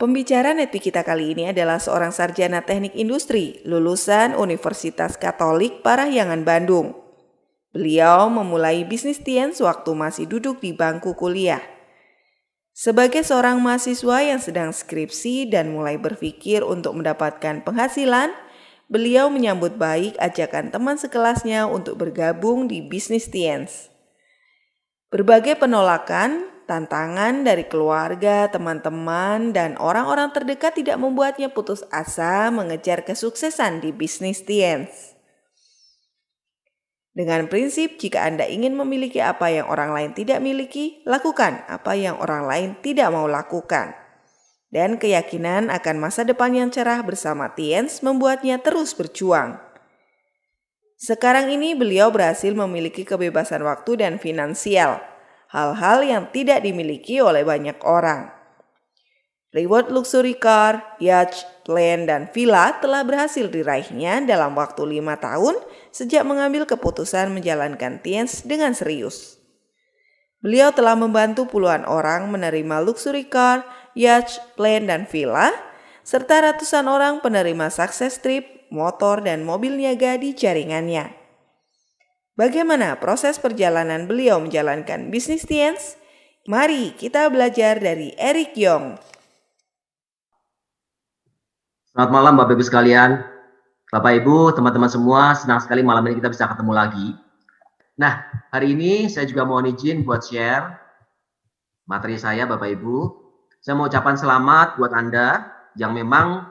Pembicara Netpi kita kali ini adalah seorang sarjana teknik industri lulusan Universitas Katolik Parahyangan Bandung. Beliau memulai bisnis Tiens waktu masih duduk di bangku kuliah. Sebagai seorang mahasiswa yang sedang skripsi dan mulai berpikir untuk mendapatkan penghasilan, beliau menyambut baik ajakan teman sekelasnya untuk bergabung di bisnis Tiens. Berbagai penolakan, tantangan dari keluarga, teman-teman, dan orang-orang terdekat tidak membuatnya putus asa mengejar kesuksesan di bisnis Tiens. Dengan prinsip, jika Anda ingin memiliki apa yang orang lain tidak miliki, lakukan apa yang orang lain tidak mau lakukan. Dan keyakinan akan masa depan yang cerah bersama Tiens membuatnya terus berjuang. Sekarang ini beliau berhasil memiliki kebebasan waktu dan finansial, hal-hal yang tidak dimiliki oleh banyak orang. Reward luxury car, yacht, land, dan villa telah berhasil diraihnya dalam waktu 5 tahun sejak mengambil keputusan menjalankan Tiens dengan serius. Beliau telah membantu puluhan orang menerima luxury car, yacht, land, dan villa, serta ratusan orang penerima success trip, motor, dan mobil niaga di jaringannya. Bagaimana proses perjalanan beliau menjalankan bisnis Tiens? Mari kita belajar dari Eric Yong. Selamat malam Bapak Ibu sekalian. Bapak Ibu, teman-teman semua, senang sekali malam ini kita bisa ketemu lagi. Nah, hari ini saya juga mohon izin buat share materi saya Bapak Ibu. Saya mau ucapkan selamat buat Anda yang memang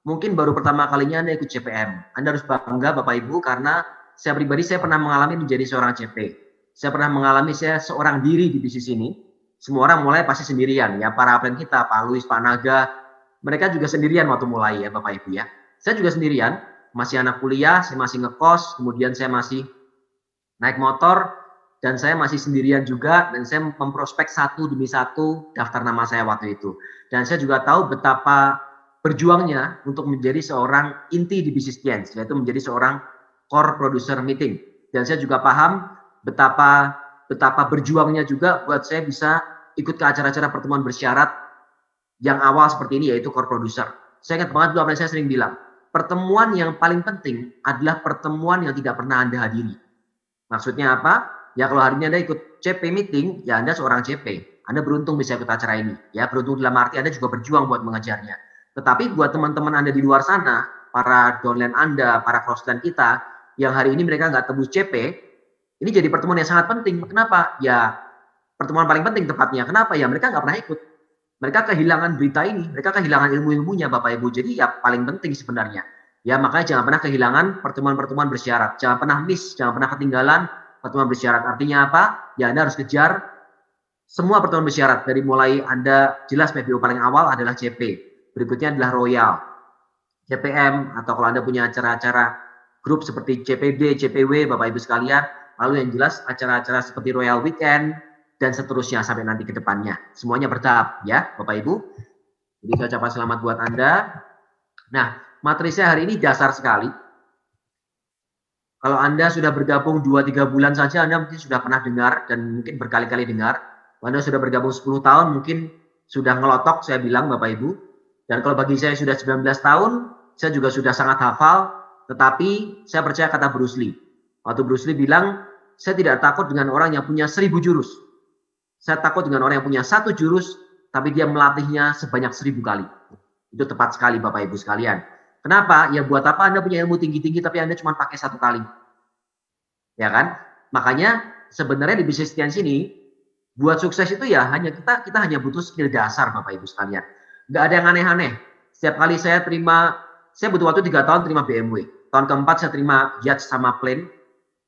mungkin baru pertama kalinya Anda ikut CPM. Anda harus bangga Bapak Ibu karena saya pribadi pernah mengalami menjadi seorang CP. Saya pernah mengalami saya seorang diri di bisnis ini. Semua orang mulai pasti sendirian ya, para upline kita, Pak Luis, Pak Naga, mereka juga sendirian waktu mulai ya Bapak Ibu ya. Saya juga sendirian, masih anak kuliah, saya masih ngekos, kemudian saya masih naik motor, dan saya masih sendirian juga, dan saya memprospek satu demi satu daftar nama saya waktu itu. Dan saya juga tahu betapa berjuangnya untuk menjadi seorang inti di bisnis Tiens, yaitu menjadi seorang core producer meeting. Dan saya juga paham betapa berjuangnya juga buat saya bisa ikut ke acara-acara pertemuan bersyarat yang awal seperti ini, yaitu core producer. Saya ingat banget dulu apa yang saya sering bilang, pertemuan yang paling penting adalah pertemuan yang tidak pernah Anda hadiri. Maksudnya apa? Ya kalau hari ini Anda ikut CP meeting, ya Anda seorang CP. Anda beruntung bisa ikut acara ini. Ya beruntung dalam arti Anda juga berjuang buat mengejarnya. Tetapi buat teman-teman Anda di luar sana, para downline Anda, para crossline kita, yang hari ini mereka nggak tembus CP, ini jadi pertemuan yang sangat penting. Kenapa? Ya pertemuan paling penting tepatnya. Kenapa? Ya mereka nggak pernah ikut. Mereka kehilangan berita ini, mereka kehilangan ilmu-ilmunya Bapak Ibu. Jadi ya paling penting sebenarnya. Ya makanya jangan pernah kehilangan pertemuan-pertemuan bersyarat. Jangan pernah miss, jangan pernah ketinggalan pertemuan bersyarat. Artinya apa? Ya Anda harus kejar semua pertemuan bersyarat. Dari mulai Anda jelas PBO paling awal adalah CP. Berikutnya adalah Royal, CPM, atau kalau Anda punya acara-acara grup seperti CPD, CPW, Bapak Ibu sekalian. Lalu yang jelas acara-acara seperti Royal Weekend, dan seterusnya sampai nanti ke depannya. Semuanya bertahap ya Bapak Ibu. Jadi saya ucapkan selamat buat Anda. Nah, materi saya hari ini dasar sekali. Kalau Anda sudah bergabung 2-3 bulan saja, Anda mungkin sudah pernah dengar dan mungkin berkali-kali dengar. Kalau Anda sudah bergabung 10 tahun, mungkin sudah ngelotok, saya bilang Bapak Ibu. Dan kalau bagi saya sudah 19 tahun, saya juga sudah sangat hafal. Tetapi saya percaya kata Bruce Lee. Waktu Bruce Lee bilang, saya tidak takut dengan orang yang punya 1000 jurus. Saya takut dengan orang yang punya 1 jurus, tapi dia melatihnya sebanyak 1000 kali. Itu tepat sekali Bapak Ibu sekalian. Kenapa? Ya buat apa Anda punya ilmu tinggi-tinggi, tapi Anda cuma pakai 1 kali. Ya kan? Makanya sebenarnya di bisnis Tiens ini, buat sukses itu ya hanya kita hanya butuh skill dasar Bapak Ibu sekalian. Nggak ada yang aneh-aneh. Setiap kali saya butuh waktu 3 tahun terima BMW. Tahun keempat saya terima yacht sama plane.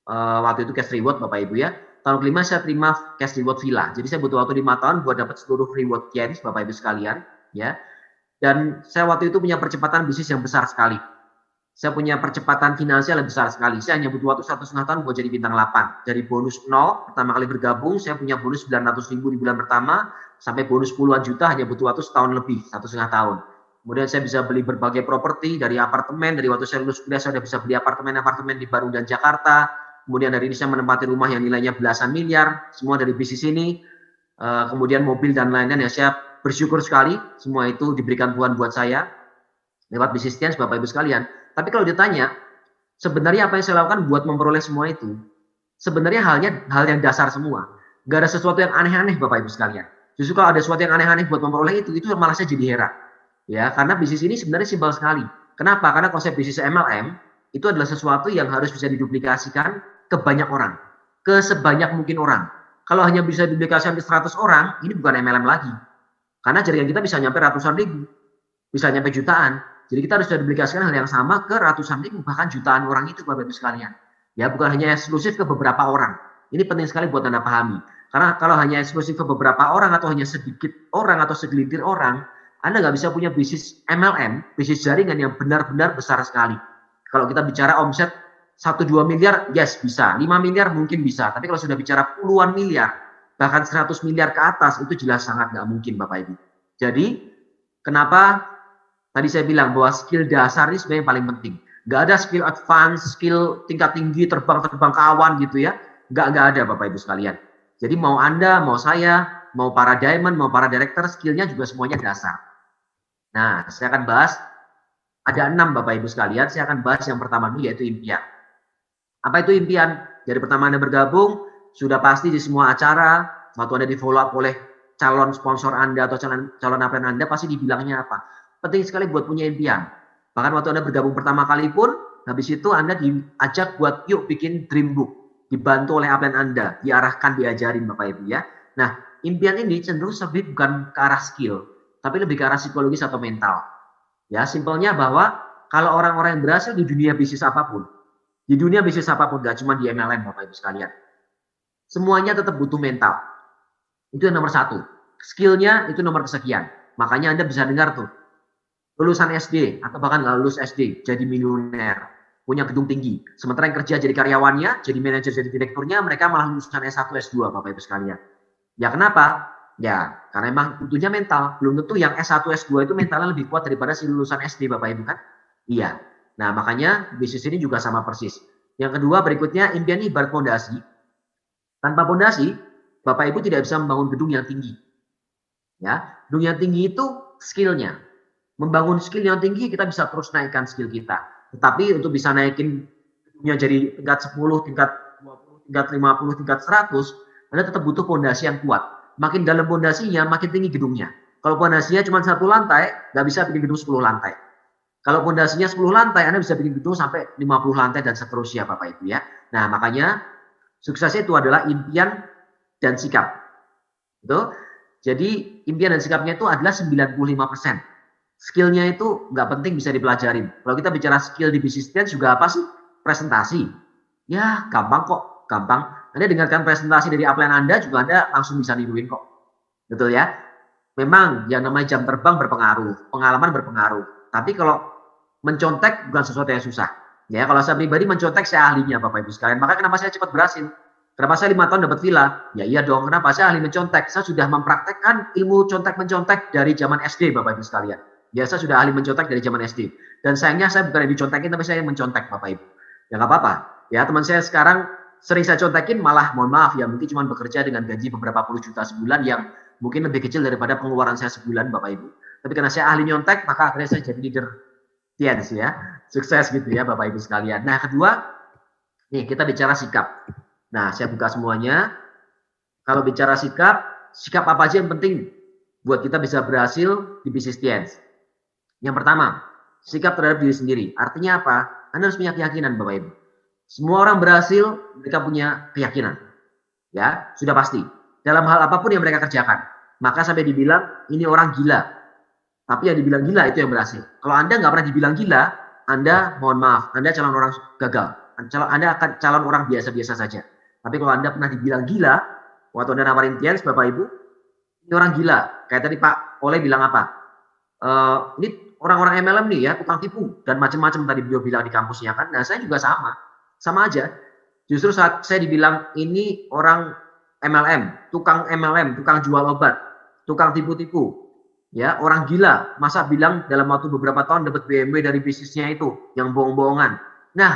Waktu itu cash reward Bapak Ibu ya. Tahun kelima saya terima cash reward villa. Jadi saya butuh waktu 5 tahun buat dapat seluruh reward Tiens Bapak Ibu sekalian ya. Dan saya waktu itu punya percepatan bisnis yang besar sekali. Saya punya percepatan finansial yang besar sekali. Saya hanya butuh waktu 1,5 tahun buat jadi bintang 8. Dari bonus 0 pertama kali bergabung, saya punya bonus 900.000 di bulan pertama sampai bonus puluhan juta hanya butuh waktu setahun lebih, 1,5 tahun. Kemudian saya bisa beli berbagai properti dari apartemen, dari waktu saya lulus kuliah saya sudah bisa beli apartemen-apartemen di Bandung dan Jakarta. Kemudian dari ini saya menempati rumah yang nilainya belasan miliar, semua dari bisnis ini. Kemudian mobil dan lain-lain yang saya bersyukur sekali semua itu diberikan Tuhan buat saya lewat bisnis Tians, Bapak Ibu sekalian. Tapi kalau ditanya, sebenarnya apa yang saya lakukan buat memperoleh semua itu? Sebenarnya hal yang dasar semua. Gak ada sesuatu yang aneh-aneh Bapak Ibu sekalian. Justru kalau ada sesuatu yang aneh-aneh buat memperoleh itu malah saya jadi heran. Ya, karena bisnis ini sebenarnya simpel sekali. Kenapa? Karena konsep bisnis MLM itu adalah sesuatu yang harus bisa diduplikasikan ke banyak orang, ke sebanyak mungkin orang. Kalau hanya bisa diduplikasikan ke 100 orang, ini bukan MLM lagi. Karena jaringan kita bisa nyampe ratusan ribu, bisa nyampe jutaan. Jadi kita harus duplikasikan hal yang sama ke ratusan ribu, bahkan jutaan orang itu Bapak Ibu sekalian. Ya, bukan hanya eksklusif ke beberapa orang. Ini penting sekali buat Anda pahami. Karena kalau hanya eksklusif ke beberapa orang atau hanya sedikit orang atau segelintir orang, Anda nggak bisa punya bisnis MLM, bisnis jaringan yang benar-benar besar sekali. Kalau kita bicara omset 1-2 miliar, yes bisa. 5 miliar mungkin bisa. Tapi kalau sudah bicara puluhan miliar, bahkan 100 miliar ke atas, itu jelas sangat nggak mungkin Bapak Ibu. Jadi, kenapa tadi saya bilang bahwa skill dasar ini sebenarnya yang paling penting. Nggak ada skill advance, skill tingkat tinggi, terbang ke awan gitu ya. Nggak ada Bapak Ibu sekalian. Jadi mau Anda, mau saya, mau para diamond, mau para director, skillnya juga semuanya dasar. Nah, saya akan bahas, ada 6 Bapak Ibu sekalian, saya akan bahas yang pertama dulu yaitu impian. Apa itu impian? Dari pertama Anda bergabung, sudah pasti di semua acara, waktu Anda di follow up oleh calon sponsor Anda atau calon apa Anda, pasti dibilangnya apa? Penting sekali buat punya impian. Bahkan waktu Anda bergabung pertama kali pun, habis itu Anda diajak buat yuk bikin dream book. Dibantu oleh upline Anda, diarahkan, diajarin Bapak Ibu ya. Nah, impian ini cenderung lebih bukan ke arah skill, tapi lebih ke arah psikologis atau mental. Ya, simpelnya bahwa kalau orang-orang yang berhasil di dunia bisnis apapun, gak cuma di MLM Bapak Ibu sekalian, semuanya tetap butuh mental. Itu yang nomor 1. Skillnya itu nomor kesekian. Makanya Anda bisa dengar tuh, lulusan SD atau bahkan nggak lulus SD jadi miliuner, punya gedung tinggi. Sementara yang kerja jadi karyawannya, jadi manajer, jadi direkturnya, mereka malah lulusan S1, S2 Bapak Ibu sekalian. Ya kenapa? Ya karena emang butuhnya mental. Belum tentu yang S1, S2 itu mentalnya lebih kuat daripada si lulusan SD Bapak Ibu kan? Iya. Nah makanya bisnis ini juga sama persis. Yang kedua berikutnya, impian ini ibarat fondasi. Tanpa fondasi, Bapak Ibu tidak bisa membangun gedung yang tinggi. Ya, gedung yang tinggi itu skillnya. Membangun skill yang tinggi, kita bisa terus naikkan skill kita. Tetapi untuk bisa naikin jadi tingkat 10, tingkat 20, tingkat 50, tingkat 100, Anda tetap butuh fondasi yang kuat. Makin dalam fondasinya, makin tinggi gedungnya. Kalau fondasinya cuma 1 lantai, nggak bisa bikin gedung 10 lantai. Kalau fondasinya 10 lantai, Anda bisa bikin gedung sampai 50 lantai dan seterusnya Bapak Ibu ya. Nah makanya suksesnya itu adalah impian dan sikap. Gitu. Jadi impian dan sikapnya itu adalah 95%. Skillnya itu nggak penting, bisa dipelajarin. Kalau kita bicara skill di bisnis Tians juga apa sih? Presentasi. Ya gampang kok, gampang. Anda dengarkan presentasi dari upline Anda juga Anda langsung bisa niruin kok. Betul ya? Memang yang namanya jam terbang berpengaruh, pengalaman berpengaruh. Tapi kalau mencontek bukan sesuatu yang susah. Ya, kalau saya pribadi mencontek saya ahlinya Bapak Ibu sekalian. Maka kenapa saya cepat berhasil? Kenapa saya 5 tahun dapat villa? Ya iya dong, kenapa saya ahli mencontek? Saya sudah mempraktekkan ilmu contek-mencontek dari zaman SD Bapak Ibu sekalian. Ya, saya sudah ahli mencontek dari zaman SD. Dan sayangnya saya bukan yang dicontekin, tapi saya yang mencontek Bapak Ibu. Ya nggak apa-apa. Ya, teman saya sekarang sering saya contekin malah, mohon maaf ya, mungkin cuma bekerja dengan gaji beberapa puluh juta sebulan yang mungkin lebih kecil daripada pengeluaran saya sebulan Bapak Ibu. Tapi karena saya ahli nyontek, maka akhirnya saya jadi leader Tians ya. Sukses gitu ya Bapak Ibu sekalian. Nah kedua, nih kita bicara sikap. Nah saya buka semuanya. Kalau bicara sikap apa aja yang penting buat kita bisa berhasil di bisnis Tians? Yang pertama, sikap terhadap diri sendiri. Artinya apa? Anda harus punya keyakinan Bapak Ibu. Semua orang berhasil, mereka punya keyakinan. Ya, sudah pasti. Dalam hal apapun yang mereka kerjakan. Maka sampai dibilang, ini orang gila. Tapi yang dibilang gila itu yang berhasil. Kalau Anda nggak pernah dibilang gila, Anda mohon maaf, Anda calon orang gagal. Anda akan calon orang biasa-biasa saja. Tapi kalau Anda pernah dibilang gila, waktu Anda nawarin Tians, Bapak Ibu, ini orang gila. Kayak tadi Pak Oleh bilang apa? Ini orang-orang MLM nih ya, tukang tipu. Dan macam-macam tadi beliau bilang di kampusnya kan. Nah saya juga sama aja. Justru saat saya dibilang ini orang MLM, tukang MLM, tukang jual obat, tukang tipu-tipu. Ya, orang gila, masa bilang dalam waktu beberapa tahun dapat BMW dari bisnisnya itu, yang bohong-bohongan. Nah,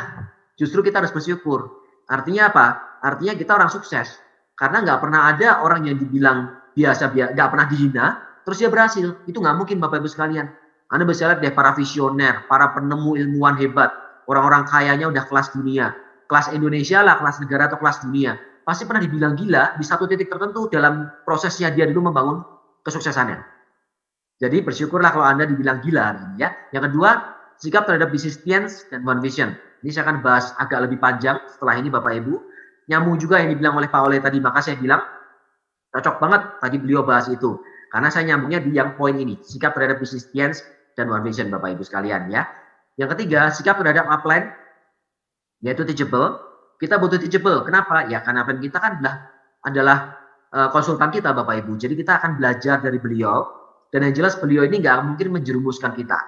justru kita harus bersyukur. Artinya apa? Artinya kita orang sukses. Karena nggak pernah ada orang yang dibilang biasa, nggak pernah dihina, terus dia berhasil. Itu nggak mungkin Bapak Ibu sekalian. Anda bisa lihat deh para visioner, para penemu ilmuwan hebat, orang-orang kayanya udah kelas dunia, kelas Indonesia lah, kelas negara atau kelas dunia. Pasti pernah dibilang gila di satu titik tertentu dalam prosesnya dia dulu membangun kesuksesannya. Jadi bersyukurlah kalau Anda dibilang gila hari ini ya. Yang kedua, sikap terhadap business science dan one vision. Ini saya akan bahas agak lebih panjang setelah ini Bapak Ibu. Nyambung juga yang dibilang oleh Pak Ole tadi, maka saya bilang cocok banget tadi beliau bahas itu. Karena saya nyambungnya di yang poin ini, sikap terhadap business science dan one vision Bapak Ibu sekalian ya. Yang ketiga, sikap terhadap upline yaitu teachable. Kita butuh teachable. Kenapa? Ya karena upline kita kan adalah konsultan kita Bapak Ibu. Jadi kita akan belajar dari beliau dan yang jelas beliau ini nggak mungkin menjerumuskan kita.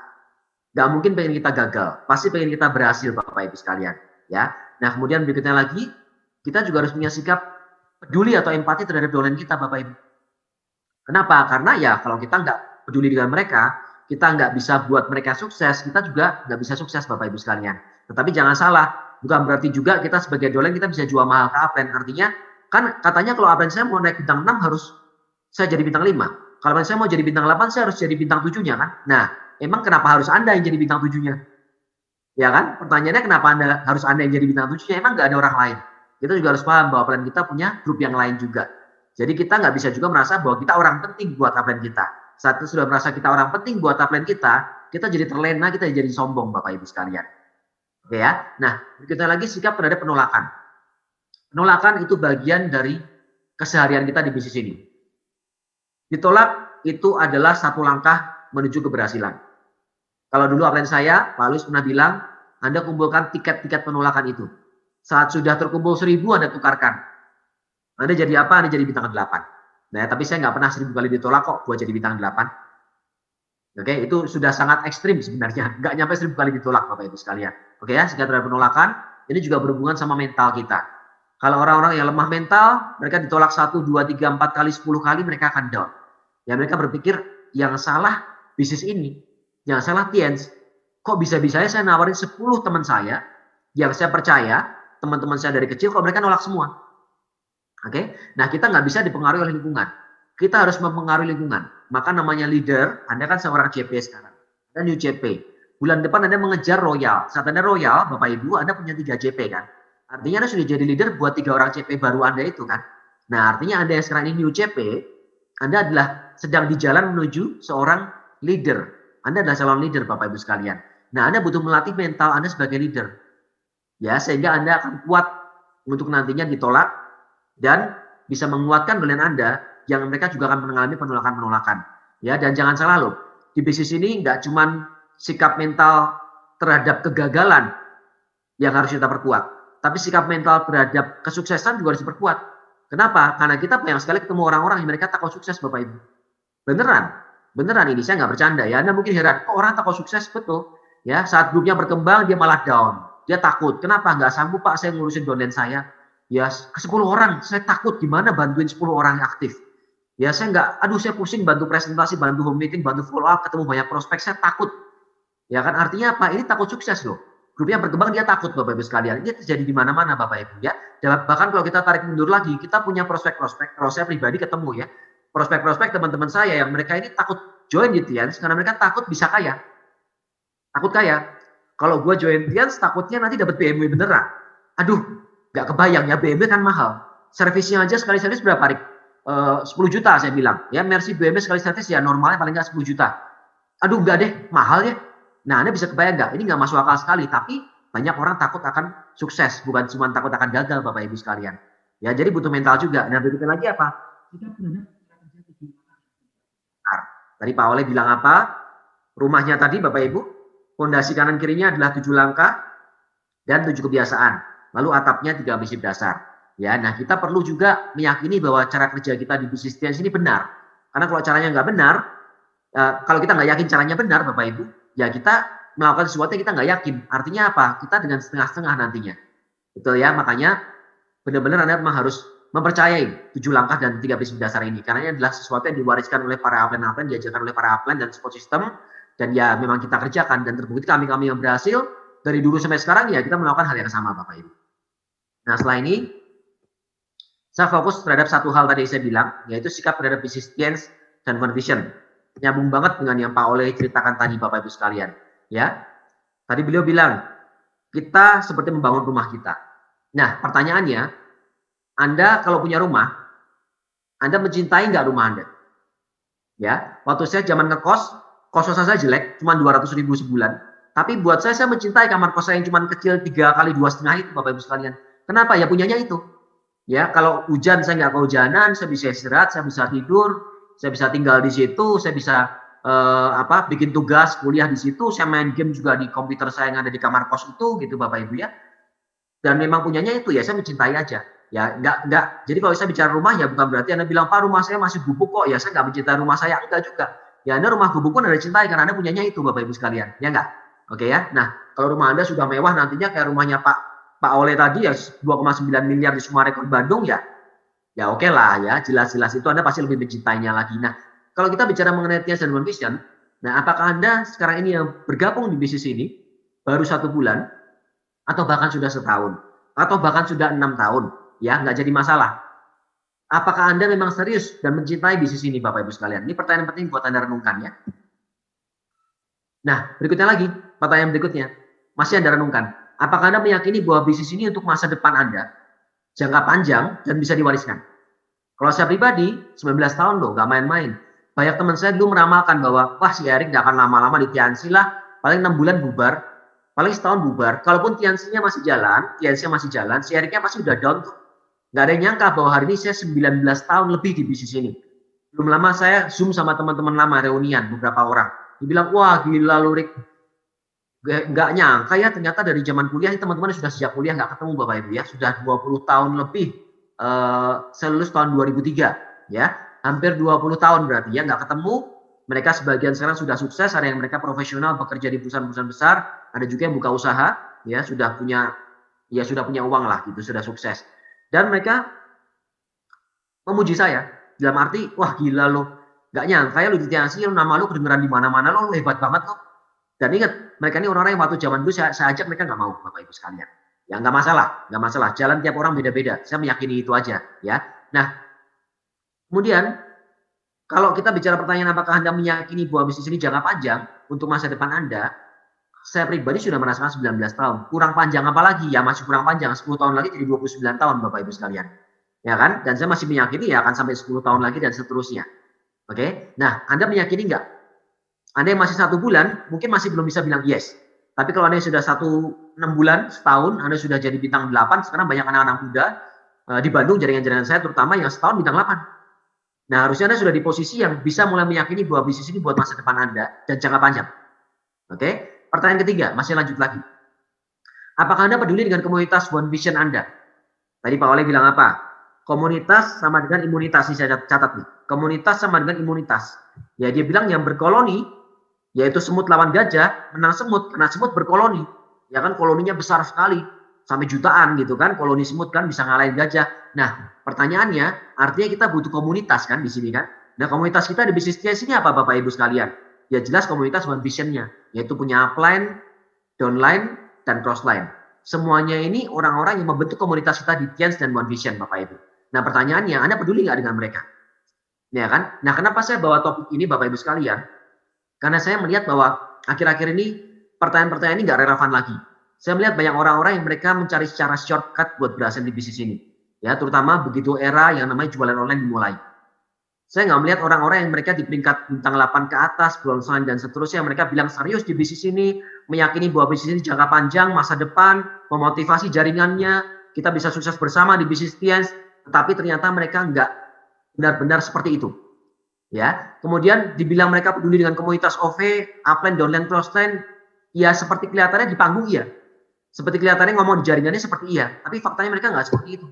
Nggak mungkin pengen kita gagal, pasti pengen kita berhasil Bapak Ibu sekalian ya. Nah, kemudian berikutnya lagi, kita juga harus punya sikap peduli atau empati terhadap downline kita Bapak Ibu. Kenapa? Karena ya kalau kita nggak peduli dengan mereka, kita nggak bisa buat mereka sukses, kita juga nggak bisa sukses Bapak Ibu sekalian. Tetapi jangan salah, bukan berarti juga kita sebagai downline kita bisa jual mahal ke upline. Artinya kan katanya kalau upline saya mau naik bintang 6 harus saya jadi bintang 5. Kalau saya mau jadi bintang 8 saya harus jadi bintang 7-nya kan. Nah, emang kenapa harus Anda yang jadi bintang 7-nya? Ya kan? Pertanyaannya kenapa harus Anda yang jadi bintang 7-nya? Emang nggak ada orang lain. Kita juga harus paham bahwa upline kita punya grup yang lain juga. Jadi kita nggak bisa juga merasa bahwa kita orang penting buat upline kita. Saat itu sudah merasa kita orang penting buat upline kita jadi terlena, kita jadi sombong Bapak Ibu sekalian. Oke ya. Nah, kita lagi sikap terhadap penolakan. Penolakan itu bagian dari keseharian kita di bisnis ini. Ditolak itu adalah satu langkah menuju keberhasilan. Kalau dulu upline saya, Pak Luis pernah bilang, Anda kumpulkan tiket-tiket penolakan itu. Saat sudah terkumpul 1000, Anda tukarkan. Anda jadi apa? Anda jadi bintang 8. Nah, tapi saya nggak pernah 1000 kali ditolak kok buat jadi bintang 8. Oke, itu sudah sangat ekstrim sebenarnya. Nggak nyampe 1000 kali ditolak Bapak Ibu sekalian. Oke ya, sikap terhadap penolakan, ini juga berhubungan sama mental kita. Kalau orang-orang yang lemah mental, mereka ditolak 1, 2, 3, 4 kali, 10 kali, mereka akan down. Ya mereka berpikir, yang salah bisnis ini, yang salah Tiens, kok bisa-bisanya saya nawarin 10 teman saya, yang saya percaya, teman-teman saya dari kecil, kok mereka nolak semua. Oke, nah kita nggak bisa dipengaruhi oleh lingkungan. Kita harus mempengaruhi lingkungan. Maka namanya leader, Anda kan seorang CP sekarang. Anda new CP. Bulan depan Anda mengejar royal. Saat Anda royal, Bapak Ibu, Anda punya 3 CP kan. Artinya Anda sudah jadi leader buat 3 orang CP baru Anda itu kan. Nah artinya Anda yang sekarang ini new CP, Anda adalah sedang di jalan menuju seorang leader. Anda adalah calon leader Bapak Ibu sekalian. Nah Anda butuh melatih mental Anda sebagai leader. Ya, sehingga Anda akan kuat untuk nantinya ditolak dan bisa menguatkan downline Anda yang mereka juga akan mengalami penolakan-penolakan. Ya, dan jangan salah loh, di bisnis ini nggak cuma sikap mental terhadap kegagalan yang harus kita perkuat, tapi sikap mental terhadap kesuksesan juga harus diperkuat. Kenapa? Karena kita banyak sekali ketemu orang-orang yang mereka takut sukses Bapak Ibu. Beneran ini saya nggak bercanda ya. Anda mungkin heran, kok orang takut sukses? Betul. Ya, saat grupnya berkembang dia malah down. Dia takut. Kenapa? Nggak sanggup Pak saya ngurusin downline saya. Ya, ke 10 orang. Saya takut gimana bantuin 10 orang yang aktif. Ya, saya saya pusing bantu presentasi, bantu home meeting, bantu follow up, ketemu banyak prospek. Saya takut. Ya kan, artinya apa? Ini takut sukses loh. Grupnya berkembang, dia takut Bapak Ibu sekalian. Ini terjadi di mana-mana Bapak Ibu ya. Dan bahkan kalau kita tarik mundur lagi, kita punya prospek-prospek. Kalau saya pribadi ketemu ya. Prospek-prospek teman-teman saya yang mereka ini takut join di Tiens karena mereka takut bisa kaya. Takut kaya. Kalau gue join Tiens, takutnya nanti dapat BMW beneran. Aduh, nggak kebayang ya, BMW kan mahal. Servisnya aja sekali servis berapa, Rik? 10 juta saya bilang. Ya, Mercy BMW sekali servis ya normalnya paling nggak 10 juta. Aduh, nggak deh, mahal ya. Nah, Anda bisa kebayang nggak? Ini nggak masuk akal sekali, tapi banyak orang takut akan sukses, bukan cuma takut akan gagal, Bapak Ibu sekalian. Ya, jadi butuh mental juga. Nah, berikutnya lagi apa? Tadi Pak Ole bilang apa? Rumahnya tadi, Bapak Ibu, fondasi kanan kirinya adalah 7 langkah dan 7 kebiasaan. Lalu atapnya 3 prinsip dasar. Ya, nah kita perlu juga meyakini bahwa cara kerja kita di bisnis Tiens ini benar. Karena kalau caranya nggak benar, kalau kita nggak yakin caranya benar, Bapak Ibu, ya kita melakukan sesuatu yang kita nggak yakin. Artinya apa? Kita dengan setengah-setengah nantinya. Betul ya, makanya benar-benar Anda memang harus mempercayai 7 langkah dan 3 prinsip dasar ini. Karena ini adalah sesuatu yang diwariskan oleh para upline, diajarkan oleh para upline dan support system. Dan ya memang kita kerjakan dan terbukti kami yang berhasil dari dulu sampai sekarang ya kita melakukan hal yang sama Bapak Ibu. Nah setelah ini saya fokus terhadap satu hal tadi saya bilang, yaitu sikap terhadap bisnis Tiens dan One Vision. Nyambung banget dengan yang Pak Oleh ceritakan tadi Bapak Ibu sekalian. Ya, tadi beliau bilang, kita seperti membangun rumah kita. Nah, pertanyaannya, Anda kalau punya rumah, Anda mencintai nggak rumah Anda? Ya, waktu saya zaman ngekos, kos-kosan saya jelek, cuma 200.000 sebulan. Tapi buat saya mencintai kamar kos saya yang cuma kecil 3 kali 2,5 itu, Bapak Ibu sekalian. Kenapa? Ya punyanya itu. Ya, kalau hujan saya nggak kehujanan, saya bisa istirahat, saya bisa tidur, saya bisa tinggal di situ, saya bisa bikin tugas kuliah di situ, saya main game juga di komputer saya yang ada di kamar kos itu, gitu Bapak Ibu ya. Dan memang punyanya itu ya, saya mencintai aja. Ya, enggak. Jadi kalau saya bicara rumah ya bukan berarti Anda bilang, Pak rumah saya masih gubuk kok, ya saya nggak mencintai rumah saya, enggak juga. Ya Anda rumah gubuk pun Anda cintai karena Anda punyanya itu Bapak Ibu sekalian, ya enggak? Oke ya. Nah, kalau rumah Anda sudah mewah nantinya kayak rumahnya Pak Oleh tadi ya 2,9 miliar di Sumarekon Bandung ya. Ya oke lah ya, jelas-jelas itu Anda pasti lebih mencintainya lagi. Nah, kalau kita bicara mengenai Tians dan One Vision, nah apakah Anda sekarang ini yang bergabung di bisnis ini baru 1 bulan atau bahkan sudah setahun atau bahkan sudah 6 tahun, ya nggak jadi masalah. Apakah Anda memang serius dan mencintai bisnis ini Bapak Ibu sekalian? Ini pertanyaan penting buat Anda renungkan ya. Nah, berikutnya lagi, pertanyaan berikutnya. Masih Anda renungkan. Apakah Anda meyakini bahwa bisnis ini untuk masa depan Anda, jangka panjang, dan bisa diwariskan? Kalau saya pribadi, 19 tahun loh, nggak main-main. Banyak teman saya dulu meramalkan bahwa, wah si Erik nggak akan lama-lama di Tiansi lah, paling 6 bulan bubar, paling setahun bubar. Kalaupun Tiansinya masih jalan, si Eriknya pasti udah down tuh. Nggak ada yang nyangka bahwa hari ini saya 19 tahun lebih di bisnis ini. Belum lama saya Zoom sama teman-teman lama, reunian, beberapa orang. Dibilang, wah gila lu Rik. Nggak nyangka ya ternyata dari zaman kuliah, teman-teman sudah sejak kuliah nggak ketemu Bapak Ibu ya. Sudah 20 tahun lebih. Saya lulus tahun 2003 ya. Hampir 20 tahun berarti ya nggak ketemu. Mereka sebagian sekarang sudah sukses, ada yang mereka profesional bekerja di perusahaan-perusahaan besar, ada juga yang buka usaha, ya sudah punya uang lah gitu, sudah sukses. Dan mereka memuji saya dalam arti, wah gila lo, nggak nyangka ya lo di Tiansi, nama lo kedengeran di mana-mana, lo hebat banget lo. Dan ingat, mereka ini orang-orang yang waktu zaman dulu saya ajak mereka nggak mau Bapak Ibu sekalian. Ya nggak masalah. Jalan tiap orang beda-beda. Saya meyakini itu aja, ya. Nah, kemudian kalau kita bicara pertanyaan apakah Anda meyakini bahwa bisnis ini jangka panjang untuk masa depan Anda, saya pribadi sudah merasakan 19 tahun. Kurang panjang apalagi? Ya masih kurang panjang. 10 tahun lagi jadi 29 tahun Bapak Ibu sekalian. Ya kan? Dan saya masih meyakini ya akan sampai 10 tahun lagi dan seterusnya. Oke? Nah, Anda meyakini nggak? Anda yang masih 1 bulan, mungkin masih belum bisa bilang yes. Tapi kalau Anda yang sudah 6 bulan, setahun, Anda sudah jadi bintang 8, sekarang banyak anak-anak muda di Bandung, jaringan-jaringan saya terutama yang setahun bintang 8. Nah, harusnya Anda sudah di posisi yang bisa mulai meyakini bahwa bisnis ini buat masa depan Anda dan jangka panjang. Oke? Pertanyaan ketiga, masih lanjut lagi. Apakah Anda peduli dengan komunitas One Vision Anda? Tadi Pak Oleh bilang apa? Komunitas sama dengan imunitas, ini saya catat nih. Komunitas sama dengan imunitas. Ya, dia bilang yang berkoloni, yaitu semut lawan gajah, menang semut, karena semut berkoloni. Ya kan, koloninya besar sekali. Sampai jutaan gitu kan, koloni semut kan bisa ngalahin gajah. Nah, pertanyaannya, artinya kita butuh komunitas kan di sini kan. Nah, komunitas kita di bisnis Tians ini apa Bapak Ibu sekalian? Ya jelas komunitas One Vision-nya, yaitu punya upline, downline, dan crossline. Semuanya ini orang-orang yang membentuk komunitas kita di Tians dan One Vision Bapak Ibu. Nah, pertanyaannya, Anda peduli nggak dengan mereka? Ya kan? Nah, kenapa saya bawa topik ini Bapak Ibu sekalian? Karena saya melihat bahwa akhir-akhir ini pertanyaan-pertanyaan ini nggak relevan lagi. Saya melihat banyak orang-orang yang mereka mencari secara shortcut buat berhasil di bisnis ini. Ya, terutama begitu era yang namanya jualan online dimulai. Saya nggak melihat orang-orang yang mereka di peringkat bintang 8 ke atas, bronze dan seterusnya, mereka bilang serius di bisnis ini, meyakini bahwa bisnis ini jangka panjang, masa depan, memotivasi jaringannya, kita bisa sukses bersama di bisnis Tians, tetapi ternyata mereka nggak benar-benar seperti itu. Ya, kemudian dibilang mereka peduli dengan komunitas OV, upline, downline, crossline, ya seperti kelihatannya di panggung iya. Seperti kelihatannya ngomong di jaringannya seperti iya, tapi faktanya mereka nggak seperti itu.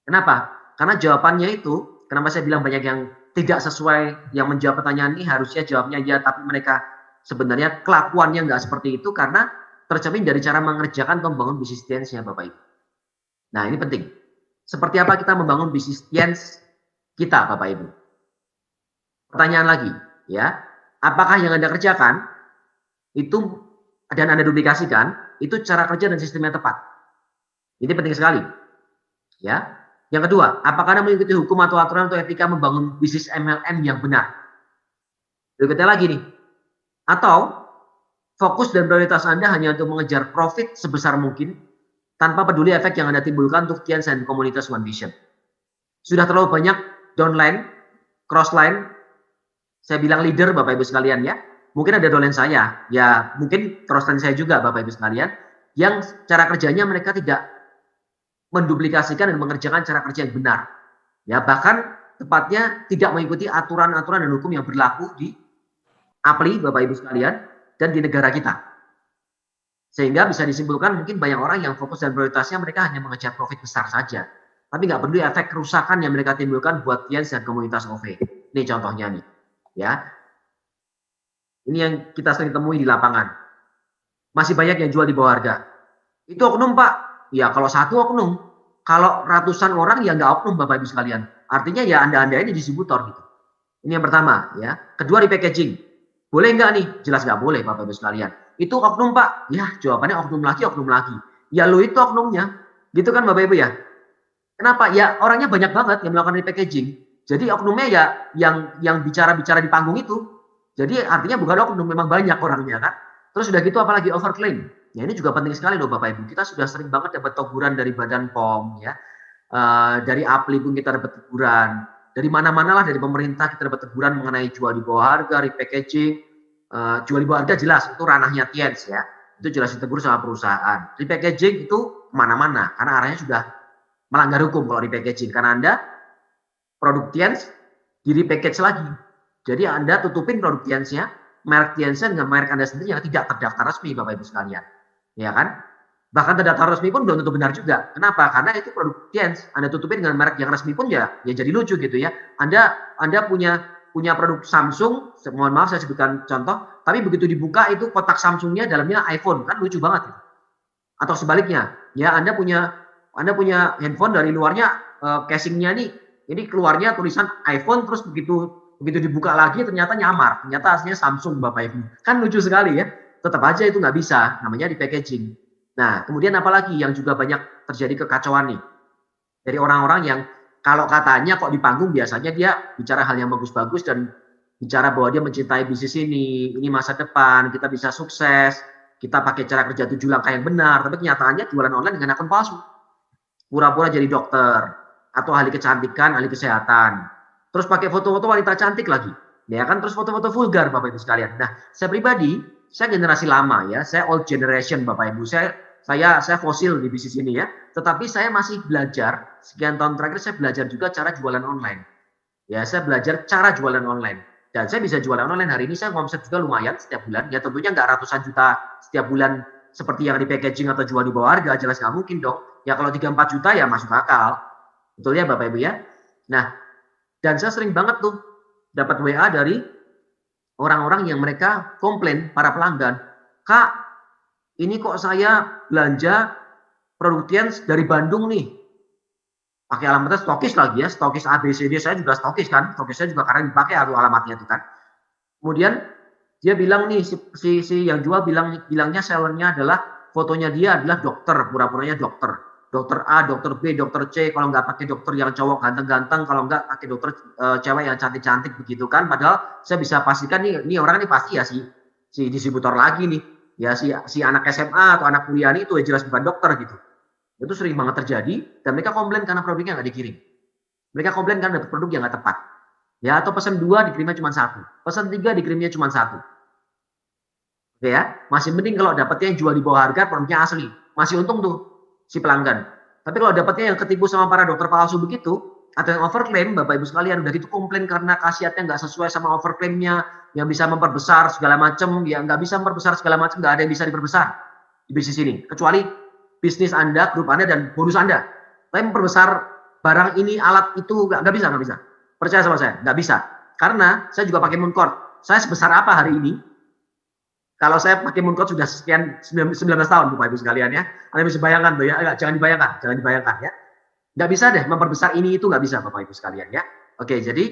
Kenapa? Karena jawabannya itu, kenapa saya bilang banyak yang tidak sesuai yang menjawab pertanyaan ini, harusnya jawabnya ya, tapi mereka sebenarnya kelakuannya nggak seperti itu karena tercermin dari cara mengerjakan atau membangun bisnis Tians-nya Bapak Ibu. Nah, ini penting. Seperti apa kita membangun bisnis Tians kita Bapak Ibu? Pertanyaan lagi, ya. Apakah yang Anda kerjakan itu dan Anda duplikasikan, itu cara kerja dan sistemnya tepat? Ini penting sekali. Ya. Yang kedua, apakah Anda mengikuti hukum atau aturan atau etika membangun bisnis MLM yang benar? Berikutnya lagi nih. Atau fokus dan prioritas Anda hanya untuk mengejar profit sebesar mungkin tanpa peduli efek yang Anda timbulkan untuk Tians dan komunitas One Vision. Sudah terlalu banyak downline, crossline, saya bilang leader Bapak Ibu sekalian ya. Mungkin ada downline saya, ya mungkin crossline saya juga Bapak Ibu sekalian, yang cara kerjanya mereka tidak menduplikasikan dan mengerjakan cara kerja yang benar. Ya, bahkan tepatnya tidak mengikuti aturan-aturan dan hukum yang berlaku di APLI Bapak Ibu sekalian dan di negara kita. Sehingga bisa disimpulkan mungkin banyak orang yang fokus dan prioritasnya mereka hanya mengejar profit besar saja. Tapi nggak peduli efek kerusakan yang mereka timbulkan buat Tians dan komunitas OV. Ini contohnya nih. Ya. Ini yang kita sering temui di lapangan. Masih banyak yang jual di bawah harga. Itu oknum Pak. Ya kalau satu oknum. Kalau ratusan orang ya nggak oknum Bapak Ibu sekalian. Artinya ya Anda ini distributor gitu. Ini yang pertama ya. Kedua di packaging. Boleh nggak nih? Jelas nggak boleh Bapak Ibu sekalian. Itu oknum Pak. Ya jawabannya oknum lagi, oknum lagi. Ya lo itu oknumnya. Gitu kan Bapak Ibu ya. Kenapa? Ya orangnya banyak banget yang melakukan repackaging. Jadi oknumnya ya yang bicara-bicara di panggung itu. Jadi artinya bukan oknum, memang banyak orangnya kan. Terus udah gitu apalagi overclaim. Ya ini juga penting sekali loh Bapak Ibu. Kita sudah sering banget dapat teguran dari Badan POM ya. Dari APLI pun kita dapat teguran. Dari mana-mana lah dari pemerintah kita dapat teguran mengenai jual di bawah harga, repackaging. Jual di bawah harga jelas itu ranahnya Tians ya. Itu jelas ditegur sama perusahaan. Repackaging itu kemana-mana karena arahnya sudah melanggar hukum kalau repackaging. Karena Anda produk Tians di repackage lagi. Jadi Anda tutupin produk Tiansnya, merek Tiansnya dengan merek Anda sendiri yang tidak terdaftar resmi Bapak Ibu sekalian. Ya kan? Bahkan terdaftar resmi pun belum tentu benar juga. Kenapa? Karena itu produk Tians. Anda tutupin dengan merek yang resmi pun ya jadi lucu gitu ya. Anda punya produk Samsung, mohon maaf saya sebutkan contoh, tapi begitu dibuka itu kotak Samsungnya dalamnya iPhone, kan lucu banget. Atau sebaliknya, ya Anda punya handphone dari luarnya casingnya nih, ini keluarnya tulisan iPhone, terus begitu dibuka lagi ternyata nyamar, ternyata aslinya Samsung Bapak Ibu. Kan lucu sekali ya. Tetap aja itu nggak bisa, namanya di packaging. Nah, kemudian apalagi yang juga banyak terjadi kekacauan nih. Dari orang-orang yang kalau katanya kok di panggung biasanya dia bicara hal yang bagus-bagus dan bicara bahwa dia mencintai bisnis ini masa depan, kita bisa sukses, kita pakai cara kerja 7 langkah yang benar, tapi kenyataannya jualan online dengan akun palsu. Pura-pura jadi dokter, atau ahli kecantikan, ahli kesehatan. Terus pakai foto-foto wanita cantik lagi. Ya kan, terus foto-foto vulgar Bapak Ibu sekalian. Nah, saya pribadi, saya generasi lama ya, saya old generation Bapak Ibu. Saya fosil di bisnis ini ya. Tetapi saya masih belajar, sekian tahun terakhir saya belajar juga cara jualan online. Ya, saya belajar cara jualan online. Dan saya bisa jualan online hari ini, saya ngomset juga lumayan setiap bulan. Ya tentunya nggak ratusan juta setiap bulan seperti yang di packaging atau jual di bawah harga, jelas nggak mungkin dong. Ya kalau 3-4 juta ya masuk akal. Betul ya Bapak Ibu ya. Nah, dan saya sering banget tuh dapat WA dari orang-orang yang mereka komplain, para pelanggan. Kak, ini kok saya belanja produk Tians dari Bandung nih. Pakai alamatnya stokis lagi ya, stokis ABCD, saya juga stokis kan. Stokis saya juga karena dipakai alamatnya itu kan. Kemudian dia bilang nih, si yang jual bilangnya sellernya adalah fotonya dia adalah dokter, pura-puranya dokter. Dokter A, dokter B, dokter C, kalau nggak pakai dokter yang cowok ganteng-ganteng, kalau nggak pakai dokter cewek yang cantik-cantik begitu kan. Padahal saya bisa pastikan nih orang ini pasti ya si distributor lagi nih. Ya si anak SMA atau anak kuliah ini itu ya jelas bukan dokter gitu. Itu sering banget terjadi dan mereka komplain karena produknya nggak dikirim. Mereka komplain karena dapat produk yang nggak tepat. Ya, atau pesan 2 dikirimnya cuma 1. Pesan 3 dikirimnya cuma 1. Oke ya, masih mending kalau dapatnya yang jual di bawah harga, produknya asli. Masih untung tuh si pelanggan. Tapi kalau dapatnya yang ketipu sama para dokter palsu begitu, atau yang overclaim, Bapak Ibu sekalian, udah gitu komplain karena khasiatnya nggak sesuai sama overclaimnya, yang bisa memperbesar segala macam, ya nggak bisa memperbesar segala macam, nggak ada yang bisa diperbesar di bisnis ini. Kecuali bisnis Anda, grup Anda, dan bonus Anda. Tapi memperbesar barang ini, alat itu, nggak bisa. Percaya sama saya, nggak bisa. Karena saya juga pakai Mooncord. Saya sebesar apa hari ini? Kalau saya pakai Mooncord sudah sekian 19 tahun, Bapak Ibu sekalian ya. Anda bisa bayangkan tuh ya, jangan dibayangkan ya. Nggak bisa deh memperbesar ini itu nggak bisa Bapak Ibu sekalian ya. Oke, jadi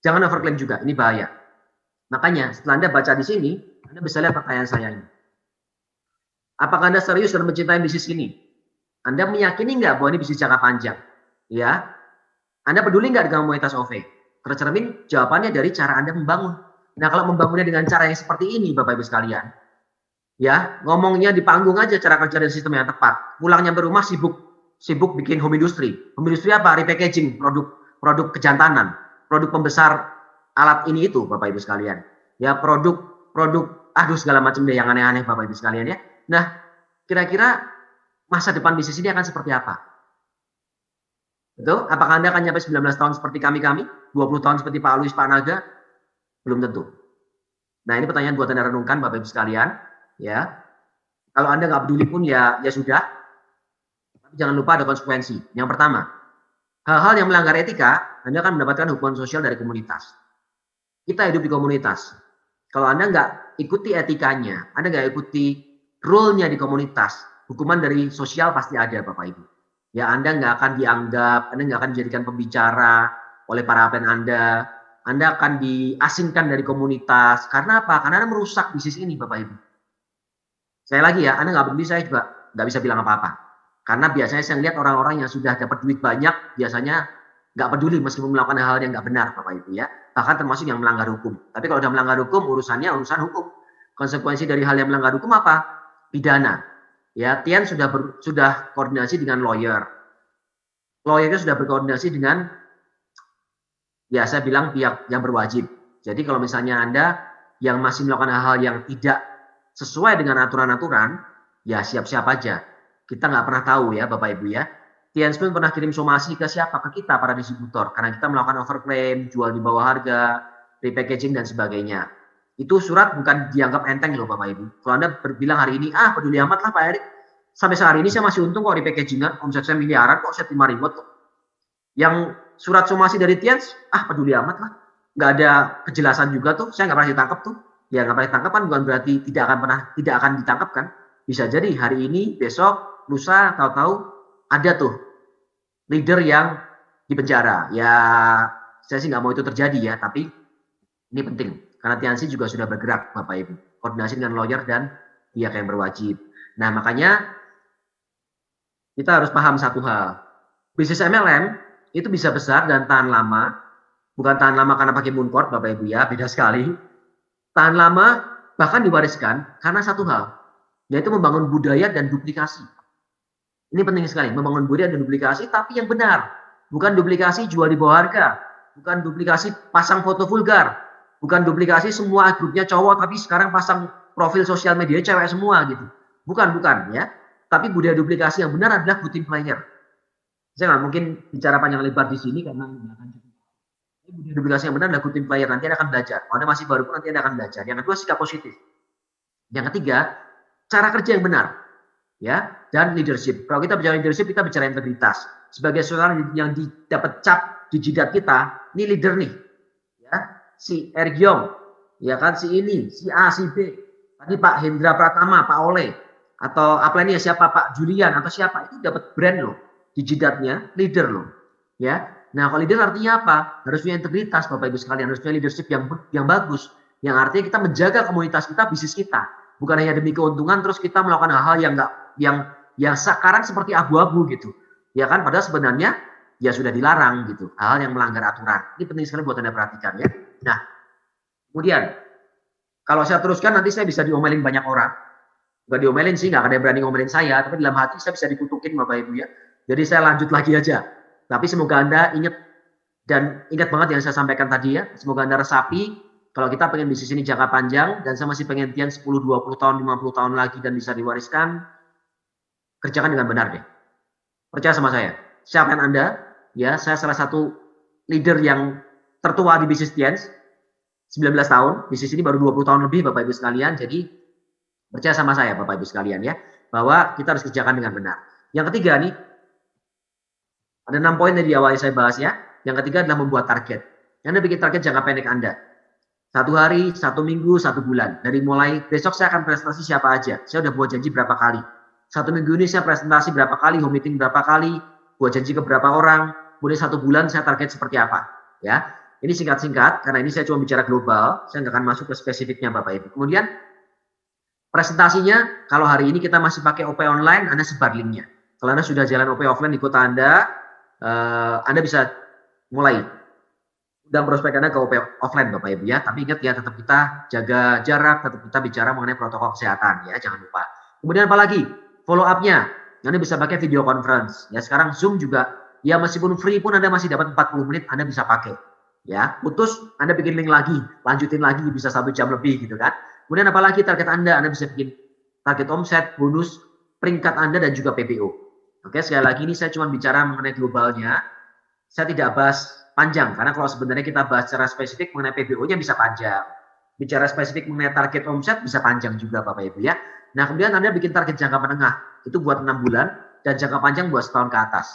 jangan overclaim juga, ini bahaya. Makanya setelah Anda baca di sini, Anda bisa lihat pertanyaan saya ini. Apakah Anda serius dan mencintai bisnis ini? Anda meyakini nggak bahwa ini bisnis jangka panjang? Ya, Anda peduli nggak dengan komunitas OV? Tercermin jawabannya dari cara Anda membangun. Nah, kalau membangunnya dengan cara yang seperti ini, Bapak Ibu sekalian, ya ngomongnya di panggung aja cara kerja dan sistem yang tepat. Pulang nyampe rumah sibuk bikin home industry. Home industry apa? Repackaging produk kejantanan, produk pembesar alat ini itu, Bapak Ibu sekalian. Ya produk aduh segala macam deh yang aneh-aneh, Bapak Ibu sekalian ya. Nah, kira-kira masa depan bisnis ini akan seperti apa? Betul? Apakah Anda akan nyampe 19 tahun seperti kami-kami? 20 tahun seperti Pak Alois, Pak Naga? Belum tentu. Nah, ini pertanyaan buat Anda renungkan, Bapak Ibu sekalian. Ya, kalau Anda nggak peduli pun ya sudah. Tapi jangan lupa ada konsekuensi. Yang pertama, hal-hal yang melanggar etika, Anda akan mendapatkan hukuman sosial dari komunitas. Kita hidup di komunitas. Kalau Anda nggak ikuti etikanya, Anda nggak ikuti rule-nya di komunitas, hukuman dari sosial pasti ada, Bapak Ibu. Ya, Anda nggak akan dianggap, Anda nggak akan dijadikan pembicara oleh para apen Anda akan diasingkan dari komunitas. Karena apa? Karena Anda merusak bisnis ini, Bapak Ibu. Saya lagi ya, Anda nggak peduli, saya juga nggak bisa bilang apa-apa. Karena biasanya saya lihat orang-orang yang sudah dapat duit banyak, biasanya nggak peduli meskipun melakukan hal-hal yang nggak benar, Bapak Ibu ya. Bahkan termasuk yang melanggar hukum. Tapi kalau sudah melanggar hukum, urusannya urusan hukum. Konsekuensi dari hal yang melanggar hukum apa? Pidana. Ya, Tian sudah koordinasi dengan lawyer. Lawyernya sudah berkoordinasi dengan, ya saya bilang pihak yang berwajib. Jadi kalau misalnya Anda yang masih melakukan hal-hal yang tidak sesuai dengan aturan-aturan, ya siap-siap aja. Kita nggak pernah tahu ya Bapak Ibu ya. Tian pun pernah kirim somasi ke siapa? Ke kita para distributor. Karena kita melakukan overclaim, jual di bawah harga, repackaging dan sebagainya. Itu surat bukan dianggap enteng loh Bapak Ibu. Kalau Anda bilang hari ini, peduli amat lah Pak Erik. Sampai saat ini saya masih untung kok repackagingan, omset saya miliaran kok, saya 5 ribu kok. Yang surat somasi dari Tian, peduli amat lah. Nggak ada kejelasan juga tuh, saya nggak pernah ditangkap tuh. Ya nggak pernah ditangkap kan bukan berarti tidak akan ditangkap kan. Bisa jadi hari ini, besok, lusa, tahu-tahu ada tuh leader yang dipenjara. Ya saya sih nggak mau itu terjadi ya, tapi ini penting. Karena Tiansi juga sudah bergerak, Bapak Ibu. Koordinasi dengan lawyer dan pihak yang berwajib. Nah, makanya kita harus paham satu hal. Bisnis MLM itu bisa besar dan tahan lama. Bukan tahan lama karena pakai mooncourt, Bapak Ibu ya, beda sekali. Tahan lama bahkan diwariskan karena satu hal, yaitu membangun budaya dan duplikasi. Ini penting sekali, membangun budaya dan duplikasi, tapi yang benar. Bukan duplikasi jual di bawah harga. Bukan duplikasi pasang foto vulgar. Bukan duplikasi semua grupnya cowok tapi sekarang pasang profil sosial media cewek semua gitu. Bukan ya. Tapi budaya duplikasi yang benar adalah good team player. Saya nggak mungkin bicara panjang lebar di sini karena nggak akan cukup. Budaya duplikasi yang benar adalah good team player. Nanti Anda akan belajar. Kalau Anda masih baru pun nanti Anda akan belajar. Yang kedua sikap positif. Yang ketiga cara kerja yang benar. Ya, dan leadership. Kalau kita bicara leadership, kita bicara integritas. Sebagai seorang yang dapat cap di jidat kita, ini leader nih. Ya, si Ergyong, ya kan si ini, si A, si B. Tadi Pak Hendra Pratama, Pak Ole, atau apa ini siapa Pak Julian atau siapa itu dapat brand loh di jidatnya, leader loh. Ya. Nah, kalau leader artinya apa? Harus punya integritas Bapak Ibu sekalian, harus punya leadership yang bagus. Yang artinya kita menjaga komunitas kita, bisnis kita. Bukan hanya demi keuntungan terus kita melakukan hal-hal yang sekarang seperti abu-abu gitu. Ya kan padahal sebenarnya ya sudah dilarang gitu. Hal-hal yang melanggar aturan. Ini penting sekali buat Anda perhatikan ya. Nah, kemudian kalau saya teruskan nanti saya bisa diomelin banyak orang. Bukan diomelin sih, nggak ada yang berani ngomelin saya, tapi dalam hati saya bisa dikutukin Bapak Ibu ya. Jadi saya lanjut lagi aja. Tapi semoga Anda ingat banget yang saya sampaikan tadi ya. Semoga Anda resapi. Kalau kita pengen bisnis ini jangka panjang dan saya masih pengen Tian 10, 20 tahun, 50 tahun lagi dan bisa diwariskan, kerjakan dengan benar deh. Percaya sama saya. Siapkan Anda, ya, saya salah satu leader yang tertua di bisnis Tian, 19 tahun, bisnis ini baru 20 tahun lebih Bapak Ibu sekalian, jadi percaya sama saya Bapak Ibu sekalian ya, bahwa kita harus kerjakan dengan benar. Yang ketiga nih, ada 6 poin yang di awal saya bahas ya. Yang ketiga adalah membuat target. Anda bikin target jangka pendek Anda. 1 hari, 1 minggu, 1 bulan. Dari mulai besok saya akan presentasi siapa aja. Saya udah buat janji berapa kali. 1 minggu ini saya presentasi berapa kali, home meeting berapa kali, buat janji ke berapa orang. Kemudian 1 bulan saya target seperti apa. Ya, ini singkat-singkat karena ini saya cuma bicara global. Saya nggak akan masuk ke spesifiknya Bapak Ibu. Kemudian presentasinya, kalau hari ini kita masih pakai OP online, Anda sebar linknya. Kalau Anda sudah jalan OP offline di kota Anda, Anda bisa mulai undang prospek Anda ke OP offline Bapak Ibu ya. Tapi ingat ya, tetap kita jaga jarak, tetap kita bicara mengenai protokol kesehatan ya, jangan lupa. Kemudian apalagi follow up-nya, Anda bisa pakai video conference ya. Sekarang Zoom juga ya, meskipun free pun Anda masih dapat 40 menit Anda bisa pakai ya. Putus Anda bikin link lagi, lanjutin lagi, bisa 1 jam lebih gitu kan. Kemudian apalagi target Anda bisa bikin target omset, bonus, peringkat Anda dan juga PPO. Oke, sekali lagi ini saya cuma bicara mengenai globalnya. Saya tidak bahas panjang, karena kalau sebenarnya kita bahas secara spesifik mengenai PBO-nya bisa panjang. Bicara spesifik mengenai target omset bisa panjang juga Bapak Ibu ya. Nah, kemudian Anda bikin target jangka menengah, itu buat 6 bulan, dan jangka panjang buat setahun ke atas.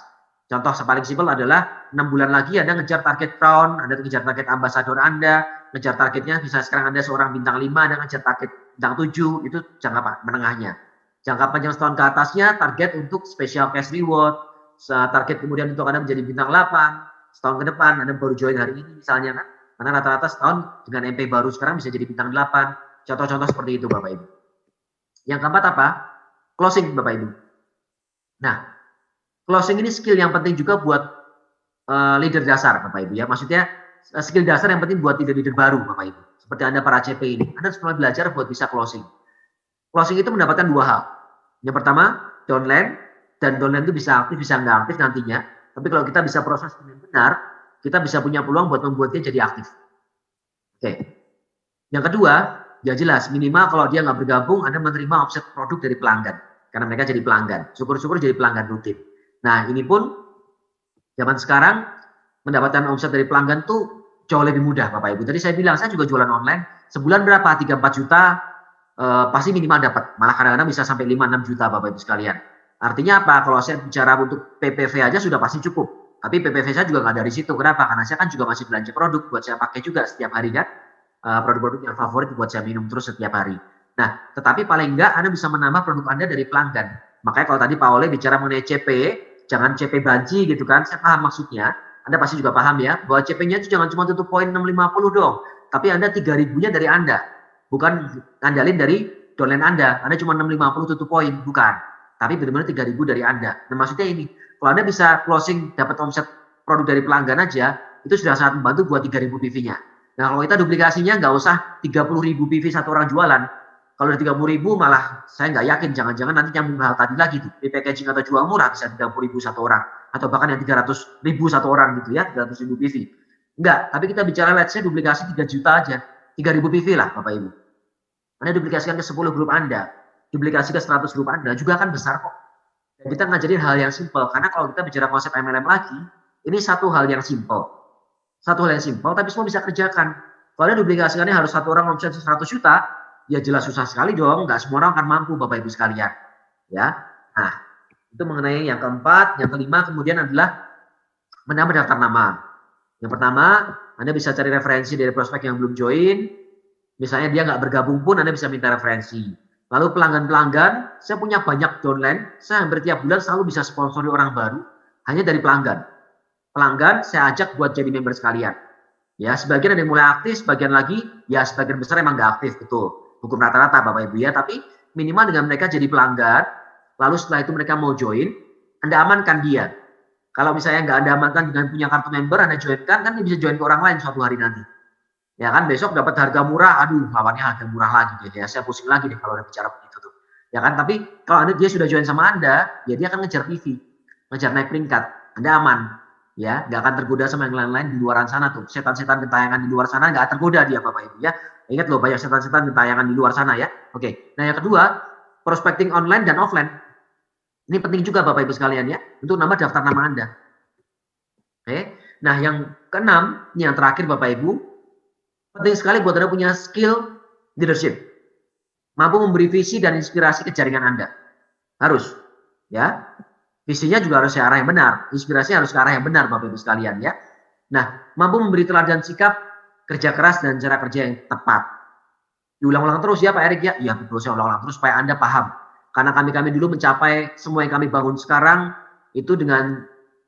Contoh paling simpel adalah 6 bulan lagi Anda ngejar target crown, Anda ngejar target ambasador Anda, ngejar targetnya, bisa sekarang Anda seorang bintang 5, Anda ngejar target bintang 7, itu jangka menengahnya. Jangka panjang setahun ke atasnya, target untuk special cash reward, target kemudian untuk Anda menjadi bintang 8, setahun ke depan, Anda baru join hari ini misalnya kan, karena rata-rata setahun dengan MP baru sekarang bisa jadi bintang 8, contoh-contoh seperti itu Bapak Ibu. Yang keempat apa? Closing Bapak Ibu. Nah, closing ini skill yang penting juga buat leader dasar Bapak Ibu ya, maksudnya skill dasar yang penting buat leader-leader baru Bapak Ibu, seperti Anda para CP ini, Anda harus mulai belajar buat bisa closing. Closing itu mendapatkan 2 hal. Yang pertama, downline, dan downline itu bisa aktif, bisa nggak aktif nantinya. Tapi kalau kita bisa proses dengan benar, kita bisa punya peluang buat membuatnya jadi aktif. Oke. Yang kedua, ya jelas, minimal kalau dia nggak bergabung, Anda menerima omset produk dari pelanggan. Karena mereka jadi pelanggan. Syukur-syukur jadi pelanggan rutin. Nah, ini pun zaman sekarang mendapatkan omset dari pelanggan tuh jauh lebih mudah Bapak Ibu. Tadi saya bilang, saya juga jualan online. Sebulan berapa? 3-4 juta. Pasti minimal dapat, malah kadang-kadang bisa sampai 5-6 juta Bapak Ibu sekalian. Artinya apa? Kalau saya bicara untuk PPV aja sudah pasti cukup. Tapi PPV saya juga nggak dari situ. Kenapa? Karena saya kan juga masih belanja produk buat saya pakai juga setiap hari kan. Produk-produk yang favorit buat saya minum terus setiap hari. Nah, tetapi paling nggak Anda bisa menambah produk Anda dari pelanggan. Makanya kalau tadi Pak Ole bicara mengenai CP, jangan CP banci gitu kan. Saya paham maksudnya. Anda pasti juga paham ya, bahwa CP-nya itu jangan cuma tutup poin 650 dong. Tapi Anda 3.000-nya dari Anda. Bukan ngandalin dari downline Anda cuma 650 tutup poin, bukan. Tapi benar-benar 3.000 dari Anda. Nah, maksudnya ini, kalau Anda bisa closing dapat omset produk dari pelanggan aja, itu sudah sangat membantu buat 3.000 PV-nya. Nah, kalau kita duplikasinya nggak usah 30.000 PV satu orang jualan. Kalau dari 30.000 malah saya nggak yakin, jangan-jangan nanti nyambung hal tadi lagi tuh. Di packaging atau jual murah bisa 30.000 satu orang. Atau bahkan yang 300.000 satu orang gitu ya, 300.000 PV. Enggak, tapi kita bicara let's say duplikasi 3 juta aja. 3.000 PV lah Bapak Ibu. Anda duplikasikan ke 10 grup Anda, duplikasi ke 100 grup Anda, juga kan besar kok. Dan kita ngajarin hal yang simpel, karena kalau kita bicara konsep MLM lagi, ini satu hal yang simpel. Satu hal yang simpel, tapi semua bisa kerjakan. Kalau Anda duplikasikannya harus satu orang omset 100 juta, ya jelas susah sekali dong, nggak semua orang akan mampu Bapak Ibu sekalian. Ya, nah itu mengenai yang keempat. Yang kelima kemudian adalah menambah daftar nama. Yang pertama, Anda bisa cari referensi dari prospek yang belum join. Misalnya dia nggak bergabung pun Anda bisa minta referensi. Lalu pelanggan-pelanggan, saya punya banyak downline, saya hampir tiap bulan selalu bisa sponsori orang baru, hanya dari pelanggan. Pelanggan saya ajak buat jadi member sekalian. Ya, sebagian ada yang mulai aktif, sebagian lagi, ya sebagian besar emang nggak aktif, betul. Hukum rata-rata Bapak Ibu ya, tapi minimal dengan mereka jadi pelanggan, lalu setelah itu mereka mau join, Anda amankan dia. Kalau misalnya nggak Anda amankan dengan punya kartu member, Anda joinkan, kan dia bisa join ke orang lain suatu hari nanti. Ya kan, besok dapat harga murah, aduh lawannya harga murah lagi deh, ya saya pusing lagi deh kalau udah bicara begitu tuh. Ya kan, tapi kalau dia sudah join sama Anda, ya dia akan ngejar PV, ngejar naik peringkat, Anda aman. Ya, nggak akan tergoda sama yang lain-lain di luaran sana tuh. Setan-setan gentayangan di luar sana nggak tergoda dia Bapak Ibu ya. Ingat loh, banyak setan-setan gentayangan di luar sana ya. Oke, nah yang kedua, prospecting online dan offline. Ini penting juga Bapak Ibu sekalian ya, untuk nambah daftar nama Anda. Oke, nah yang keenam, ini yang terakhir Bapak Ibu, penting sekali buat Anda punya skill leadership. Mampu memberi visi dan inspirasi ke jaringan Anda. Harus. Ya. Visinya juga harus ke arah yang benar. Inspirasinya harus ke arah yang benar Bapak Ibu sekalian ya. Nah, mampu memberi teladan sikap, kerja keras, dan cara kerja yang tepat. Diulang-ulang terus ya Pak Erik ya. Iya betul, saya ulang-ulang terus supaya Anda paham. Karena kami dulu mencapai semua yang kami bangun sekarang, itu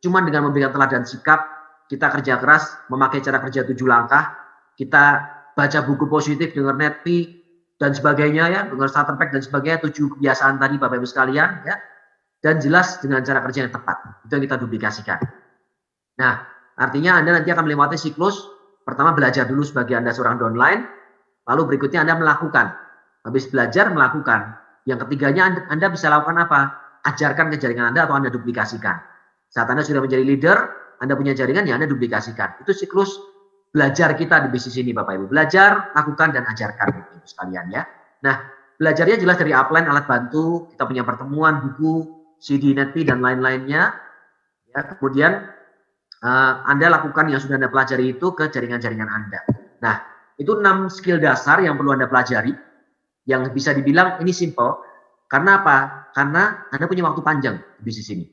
cuma dengan memberikan teladan sikap, kita kerja keras, memakai cara kerja 7 langkah, kita baca buku positif, dengar netpi, dan sebagainya ya, dengar starter pack dan sebagainya, 7 kebiasaan tadi Bapak Ibu sekalian ya, dan jelas dengan cara kerja yang tepat. Itu yang kita duplikasikan. Nah, artinya Anda nanti akan melewati siklus pertama belajar dulu sebagai Anda seorang downline, lalu berikutnya Anda melakukan. Habis belajar, melakukan. Yang ketiganya Anda bisa lakukan apa? Ajarkan ke jaringan Anda atau Anda duplikasikan. Saat Anda sudah menjadi leader, Anda punya jaringan, ya Anda duplikasikan. Itu siklus belajar kita di bisnis ini, Bapak Ibu. Belajar, lakukan, dan ajarkan, Bapak Ibu sekalian ya. Nah, belajarnya jelas dari upline, alat bantu, kita punya pertemuan, buku, CD, NetP, dan lain-lainnya. Ya, kemudian Anda lakukan yang sudah Anda pelajari itu ke jaringan-jaringan Anda. Nah, itu 6 skill dasar yang perlu Anda pelajari, yang bisa dibilang ini simple. Karena apa? Karena Anda punya waktu panjang di bisnis ini.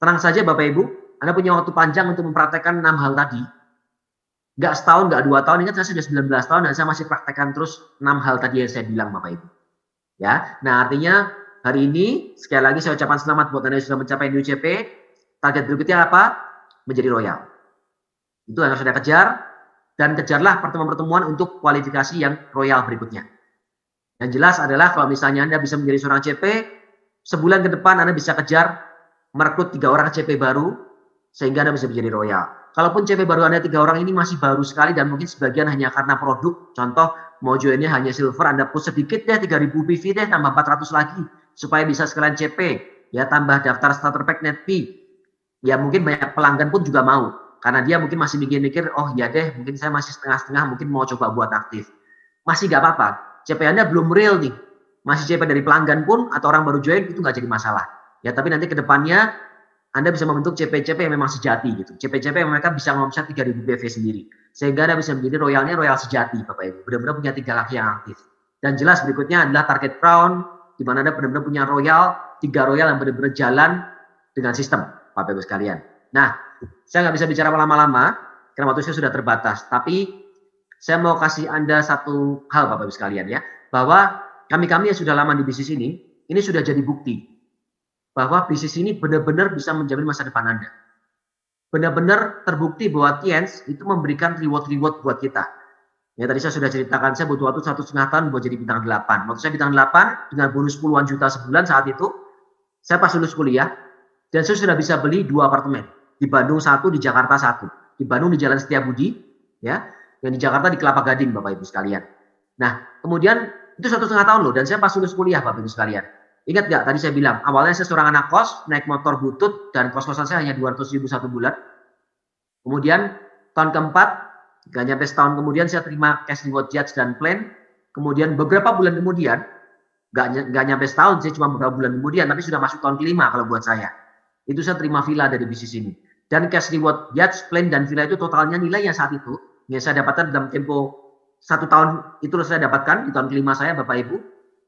Tenang saja Bapak Ibu, Anda punya waktu panjang untuk mempraktekkan 6 hal tadi. Nggak setahun, nggak 2 tahun, ingat saya sudah 19 tahun dan saya masih praktekkan terus 6 hal tadi yang saya bilang Bapak Ibu. Ya, nah artinya hari ini sekali lagi saya ucapkan selamat buat Anda yang sudah mencapai NUCP. Target berikutnya apa? Menjadi royal. Itu yang harus Anda kejar, dan kejarlah pertemuan-pertemuan untuk kualifikasi yang royal berikutnya. Yang jelas adalah kalau misalnya Anda bisa menjadi seorang CP, sebulan ke depan Anda bisa kejar merekrut 3 orang CP baru, sehingga Anda bisa menjadi royal. Kalaupun CP baru Anda 3 orang ini masih baru sekali dan mungkin sebagian hanya karena produk, contoh mau joinnya hanya silver, Anda push sedikit deh, 3.000 PV deh, tambah 400 lagi, supaya bisa sekalian CP, ya tambah daftar starter pack NetP. Ya mungkin banyak pelanggan pun juga mau, karena dia mungkin masih mikir-mikir, oh ya deh, mungkin saya masih setengah-setengah, mungkin mau coba buat aktif. Masih nggak apa-apa, CP Anda belum real nih, masih CP dari pelanggan pun atau orang baru join itu nggak jadi masalah. Ya tapi nanti ke depannya Anda bisa membentuk CP-CP yang memang sejati gitu. CP-CP yang mereka bisa ngomset 3.000 PV sendiri. Sehingga Anda bisa menjadi royalnya royal sejati Bapak Ibu. Benar-benar punya 3 laki yang aktif. Dan jelas berikutnya adalah target crown, di mana Anda benar-benar punya royal, 3 royal yang benar-benar jalan dengan sistem Bapak Ibu sekalian. Nah, saya nggak bisa bicara lama-lama karena waktu saya sudah terbatas. Tapi saya mau kasih Anda satu hal Bapak Ibu sekalian ya, bahwa kami-kami yang sudah lama di bisnis ini sudah jadi bukti bahwa bisnis ini benar-benar bisa menjamin masa depan Anda. Benar-benar terbukti bahwa Tiens itu memberikan reward-reward buat kita. Ya tadi saya sudah ceritakan, saya butuh waktu 1,5 tahun buat jadi bintang 8. Waktu saya bintang 8 dengan bonus puluhan juta sebulan saat itu, saya pas lulus kuliah, dan saya sudah bisa beli 2 apartemen. Di Bandung 1, di Jakarta 1. Di Bandung di Jalan Setiabudi, ya, yang di Jakarta di Kelapa Gading, Bapak Ibu sekalian. Nah, kemudian itu 1,5 tahun loh, dan saya pas lulus kuliah, Bapak Ibu sekalian. Ingat nggak tadi saya bilang, awalnya saya seorang anak kos, naik motor butut, dan kos-kosan saya hanya 200.000 satu bulan. Kemudian tahun keempat, nggak nyampe setahun kemudian saya terima cash reward judge dan plan. Kemudian beberapa bulan kemudian, nggak nyampe setahun, saya cuma beberapa bulan kemudian, tapi sudah masuk tahun kelima kalau buat saya. Itu saya terima villa dari bisnis ini. Dan cash reward judge, plan, dan villa itu totalnya nilainya saat itu, yang saya dapatkan dalam tempo 1 tahun, itu saya dapatkan di tahun kelima saya, Bapak Ibu.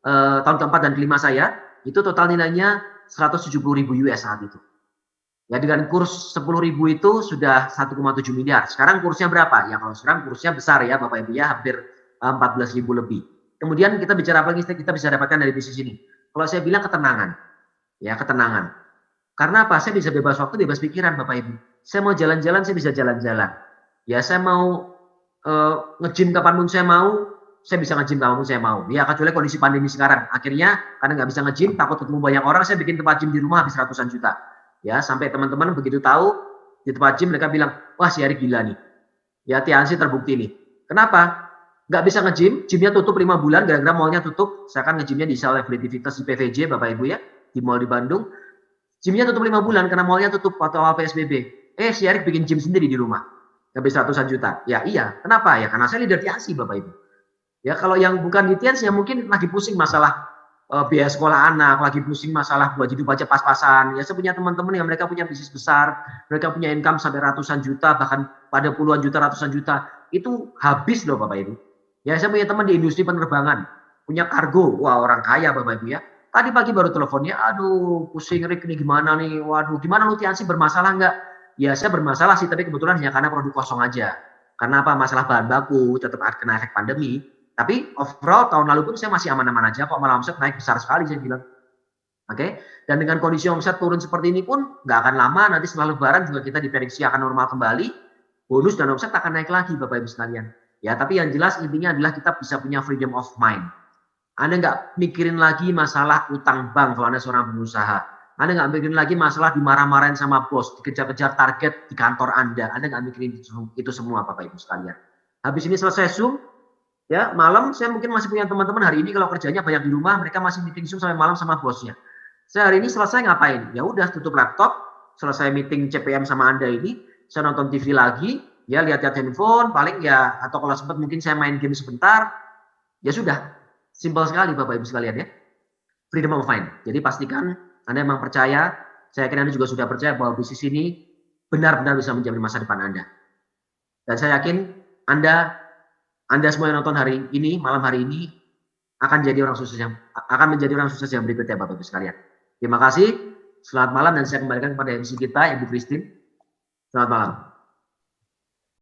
Tahun keempat dan kelima saya, itu total nilainya 170.000 US saat itu. Ya dengan kurs 10.000 itu sudah 1,7 miliar. Sekarang kursnya berapa? Ya kalau sekarang kursnya besar ya Bapak Ibu ya, hampir 14.000 lebih. Kemudian kita bicara apa lagi kita bisa dapatkan dari bisnis ini? Kalau saya bilang ketenangan. Ya ketenangan. Karena apa? Saya bisa bebas waktu, bebas pikiran Bapak Ibu. Saya mau jalan-jalan, saya bisa jalan-jalan. Ya saya mau nge-gym kapanpun saya mau, saya bisa nge-gym kapanpun saya mau. Ya kecuali kondisi pandemi sekarang. Akhirnya karena nggak bisa nge-gym, takut ketemu banyak orang, saya bikin tempat gym di rumah habis ratusan juta. Ya sampai teman-teman begitu tahu di tempat gym mereka bilang, wah si Ari gila nih. Ya Tiansi terbukti nih. Kenapa? Nggak bisa nge-gym, gymnya tutup 5 bulan, gara-gara mallnya tutup. Saya kan nge-gymnya di Celebritivitas di PVJ Bapak Ibu ya, di mall di Bandung. Gymnya tutup 5 bulan karena mallnya tutup waktu awal PSBB. Si Erik bikin gym sendiri di rumah. Habis ratusan juta. Ya iya. Kenapa? Ya karena saya leader Tiansi Bapak Ibu. Ya kalau yang bukan di Tiansi ya mungkin lagi pusing masalah biaya sekolah anak, lagi pusing masalah buat hidup aja pas-pasan. Ya saya punya teman-teman yang mereka punya bisnis besar, mereka punya income sampai ratusan juta, bahkan pada puluhan juta, ratusan juta. Itu habis loh Bapak Ibu. Ya saya punya teman di industri penerbangan, punya kargo, wah orang kaya Bapak Ibu ya. Tadi pagi baru teleponnya, aduh pusing Rick nih gimana nih, waduh gimana lu Tiansi bermasalah nggak? Ya saya bermasalah sih, tapi kebetulan hanya karena produk kosong aja. Karena apa? Masalah bahan baku, tetap kena efek pandemi. Tapi overall tahun lalu pun saya masih aman-aman aja kok, malah omset naik besar sekali saya bilang. Oke, dan dengan kondisi omset turun seperti ini pun nggak akan lama, nanti setelah lebaran juga kita diprediksi akan normal kembali, bonus dan omset akan naik lagi Bapak Ibu sekalian. Ya, tapi yang jelas intinya adalah kita bisa punya freedom of mind. Anda nggak mikirin lagi masalah utang bank kalau Anda seorang pengusaha. Anda nggak mikirin lagi masalah dimarah-marahin sama bos, dikejar-kejar target di kantor Anda nggak mikirin itu semua Bapak Ibu sekalian. Habis ini selesai Zoom, ya malam saya mungkin masih punya teman-teman hari ini kalau kerjanya banyak di rumah, mereka masih meeting Zoom sampai malam sama bosnya. Saya hari ini selesai ngapain? Ya udah tutup laptop, selesai meeting CPM sama Anda ini, saya nonton TV lagi, ya lihat-lihat handphone, paling ya atau kalau sempat mungkin saya main game sebentar, ya sudah. Simpel sekali Bapak Ibu sekalian ya. Freedom of mind. Jadi pastikan Anda memang percaya, saya yakin Anda juga sudah percaya bahwa bisnis ini benar-benar bisa menjamin masa depan Anda. Dan saya yakin Anda semua yang nonton hari ini, malam hari ini akan menjadi orang sukses yang berikutnya Bapak Ibu sekalian. Terima kasih. Selamat malam dan saya kembalikan kepada MC kita Ibu Christine. Selamat malam.